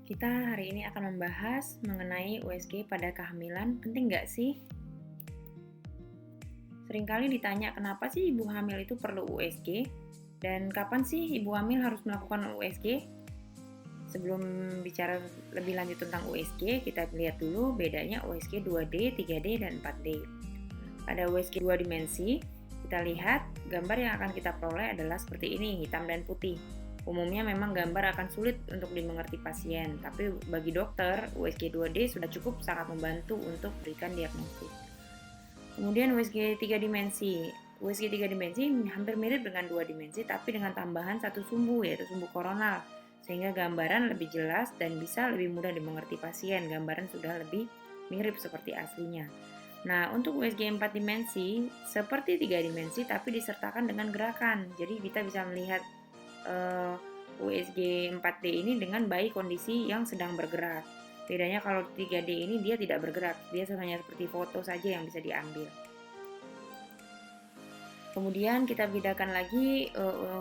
Kita hari ini akan membahas mengenai USG pada kehamilan, penting nggak sih? Seringkali ditanya kenapa sih ibu hamil itu perlu USG? Dan kapan sih ibu hamil harus melakukan USG? Sebelum bicara lebih lanjut tentang USG, kita lihat dulu bedanya USG 2D, 3D, dan 4D. Pada USG 2 dimensi, kita lihat gambar yang akan kita peroleh adalah seperti ini, hitam dan putih. Umumnya memang gambar akan sulit untuk dimengerti pasien, tapi bagi dokter, USG 2D sudah cukup sangat membantu untuk berikan diagnosis. Kemudian USG 3 dimensi. USG 3 dimensi hampir mirip dengan 2 dimensi, tapi dengan tambahan satu sumbu, yaitu sumbu koronal, sehingga gambaran lebih jelas dan bisa lebih mudah dimengerti pasien. Gambaran sudah lebih mirip seperti aslinya. Nah, untuk USG 4 dimensi, seperti 3 dimensi, tapi disertakan dengan gerakan. Jadi kita bisa melihat USG 4D ini dengan baik kondisi yang sedang bergerak. Bedanya kalau 3D ini dia tidak bergerak, dia hanya seperti foto saja yang bisa diambil. Kemudian kita bedakan lagi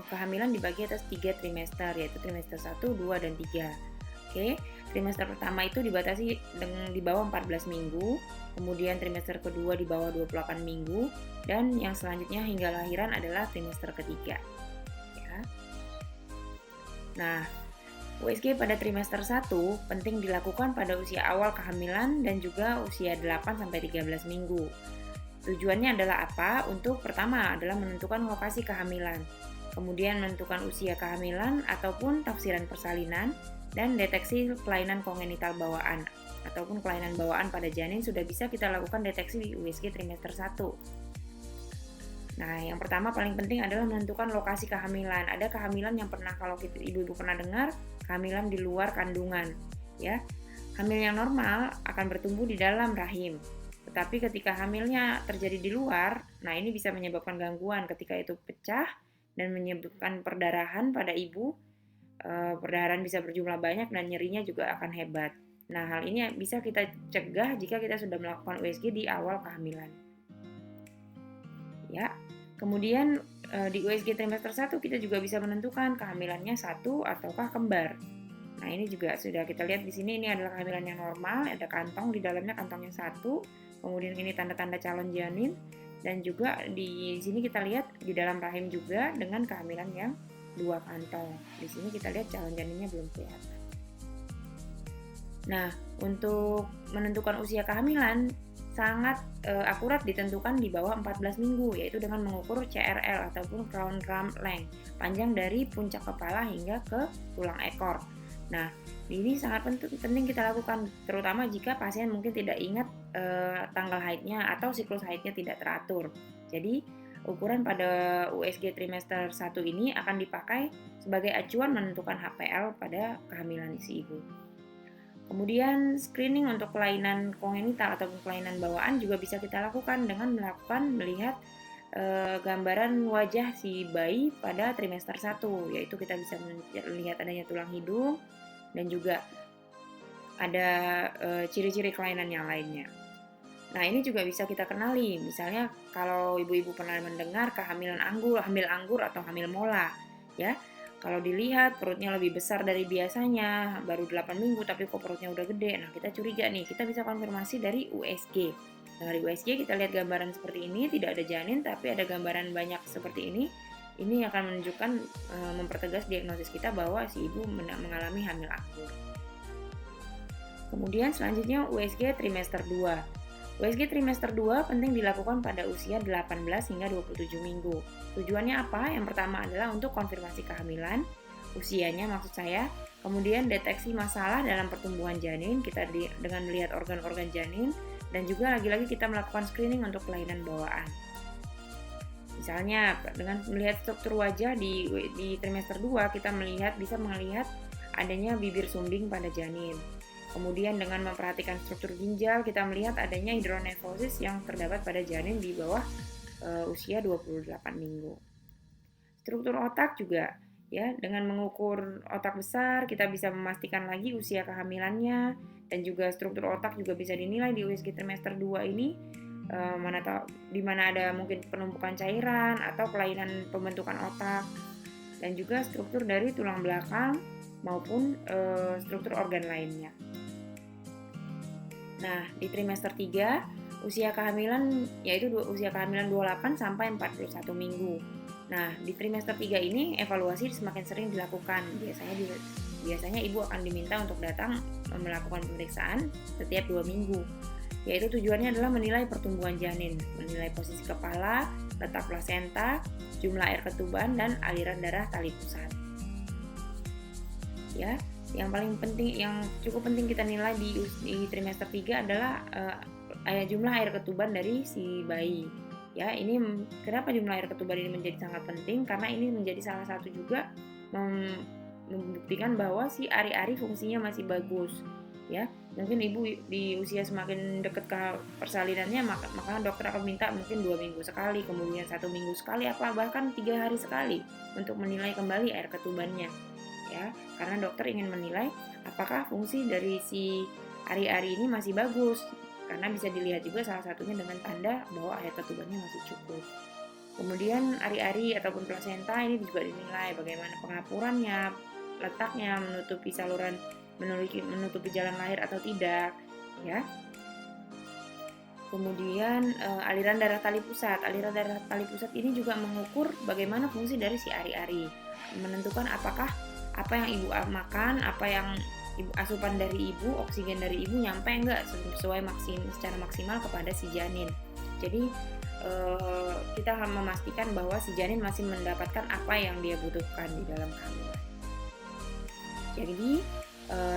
kehamilan dibagi atas 3 trimester, yaitu trimester 1, 2, dan 3. Oke, trimester pertama itu dibatasi di bawah 14 minggu, kemudian trimester kedua di bawah 28 minggu, dan yang selanjutnya hingga lahiran adalah trimester ketiga. Ya. Nah, USG pada trimester 1 penting dilakukan pada usia awal kehamilan dan juga usia 8-13 minggu. Tujuannya adalah apa? Untuk pertama adalah menentukan lokasi kehamilan, kemudian menentukan usia kehamilan ataupun tafsiran persalinan, dan deteksi kelainan kongenital bawaan ataupun kelainan bawaan pada janin sudah bisa kita lakukan deteksi di USG trimester 1. Nah, yang pertama paling penting adalah menentukan lokasi kehamilan. Ada kehamilan yang pernah, kalau ibu-ibu pernah dengar, kehamilan di luar kandungan, ya. Hamil yang normal akan bertumbuh di dalam rahim. Tetapi ketika hamilnya terjadi di luar, nah ini bisa menyebabkan gangguan ketika itu pecah dan menyebabkan perdarahan pada ibu. Perdarahan bisa berjumlah banyak dan nyerinya juga akan hebat. Nah, hal ini bisa kita cegah jika kita sudah melakukan USG di awal kehamilan. Ya. Kemudian di USG trimester 1 kita juga bisa menentukan kehamilannya satu ataukah kembar. Nah, ini juga sudah kita lihat di sini, ini adalah kehamilan yang normal, ada kantong di dalamnya, kantongnya satu. Kemudian ini tanda-tanda calon janin, dan juga di sini kita lihat di dalam rahim juga dengan kehamilan yang 2 kantong. Di sini kita lihat calon janinnya belum kelihatan. Nah, untuk menentukan usia kehamilan sangat akurat ditentukan di bawah 14 minggu, yaitu dengan mengukur CRL ataupun crown rump length, panjang dari puncak kepala hingga ke tulang ekor. Nah, ini sangat penting kita lakukan, terutama jika pasien mungkin tidak ingat tanggal haidnya atau siklus haidnya tidak teratur. Jadi, ukuran pada USG trimester 1 ini akan dipakai sebagai acuan menentukan HPL pada kehamilan si ibu. Kemudian screening untuk kelainan kongenital ataupun kelainan bawaan juga bisa kita lakukan dengan melihat gambaran wajah si bayi pada trimester 1, yaitu kita bisa melihat adanya tulang hidung dan juga ada ciri-ciri kelainan yang lainnya. Nah, ini juga bisa kita kenali. Misalnya kalau ibu-ibu pernah mendengar kehamilan hamil anggur atau hamil mola, ya. Kalau dilihat perutnya lebih besar dari biasanya, baru 8 minggu tapi kok perutnya udah gede. Nah, kita curiga nih, kita bisa konfirmasi dari USG. Dari USG kita lihat gambaran seperti ini, tidak ada janin tapi ada gambaran banyak seperti ini. Ini akan menunjukkan, mempertegas diagnosis kita bahwa si ibu mengalami hamil anggur. Kemudian selanjutnya USG trimester 2. USG trimester 2 penting dilakukan pada usia 18 hingga 27 minggu. Tujuannya apa? Yang pertama adalah untuk konfirmasi kehamilan, usianya maksud saya, kemudian deteksi masalah dalam pertumbuhan janin, kita dengan melihat organ-organ janin, dan juga lagi-lagi kita melakukan screening untuk kelainan bawaan. Misalnya dengan melihat struktur wajah di trimester 2, kita bisa melihat adanya bibir sumbing pada janin. Kemudian dengan memperhatikan struktur ginjal, kita melihat adanya hidronefrosis yang terdapat pada janin di bawah usia 28 minggu. Struktur otak juga, ya, dengan mengukur otak besar, kita bisa memastikan lagi usia kehamilannya, dan juga struktur otak juga bisa dinilai di USG trimester 2 ini, di mana ada mungkin penumpukan cairan atau kelainan pembentukan otak, dan juga struktur dari tulang belakang maupun struktur organ lainnya. Nah, di trimester 3, usia kehamilan yaitu usia kehamilan 28 sampai 41 minggu. Nah, di trimester 3 ini evaluasi semakin sering dilakukan. Biasanya ibu akan diminta untuk datang melakukan pemeriksaan setiap 2 minggu. Yaitu tujuannya adalah menilai pertumbuhan janin, menilai posisi kepala, letak plasenta, jumlah air ketuban, dan aliran darah tali pusat. Ya, yang paling penting, yang cukup penting kita nilai di trimester 3 adalah jumlah air ketuban dari si bayi. Ya, ini kenapa jumlah air ketuban ini menjadi sangat penting? Karena ini menjadi salah satu juga membuktikan bahwa si ari-ari fungsinya masih bagus. Ya, mungkin ibu di usia semakin dekat ke persalinannya, maka dokter akan minta mungkin 2 minggu sekali, kemudian 1 minggu sekali, atau bahkan 3 hari sekali untuk menilai kembali air ketubannya. Ya, karena dokter ingin menilai apakah fungsi dari si ari-ari ini masih bagus, karena bisa dilihat juga salah satunya dengan tanda bahwa air ketubannya masih cukup. Kemudian ari-ari ataupun plasenta ini juga dinilai bagaimana pengapurannya, letaknya, menutupi jalan lahir atau tidak, ya. Kemudian aliran darah tali pusat. Aliran darah tali pusat ini juga mengukur bagaimana fungsi dari si ari-ari, menentukan apakah apa yang ibu makan, apa yang asupan dari ibu, oksigen dari ibu nyampe enggak sesuai secara maksimal kepada si janin. Jadi kita memastikan bahwa si janin masih mendapatkan apa yang dia butuhkan di dalam kehamilan. Jadi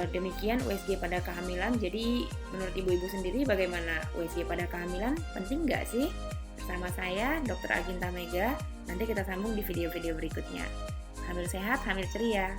demikian USG pada kehamilan. Jadi menurut ibu-ibu sendiri bagaimana USG pada kehamilan? Penting nggak sih? Bersama saya Dr. Aginta Mega. Nanti kita sambung di video-video berikutnya. Hamil sehat, hamil ceria.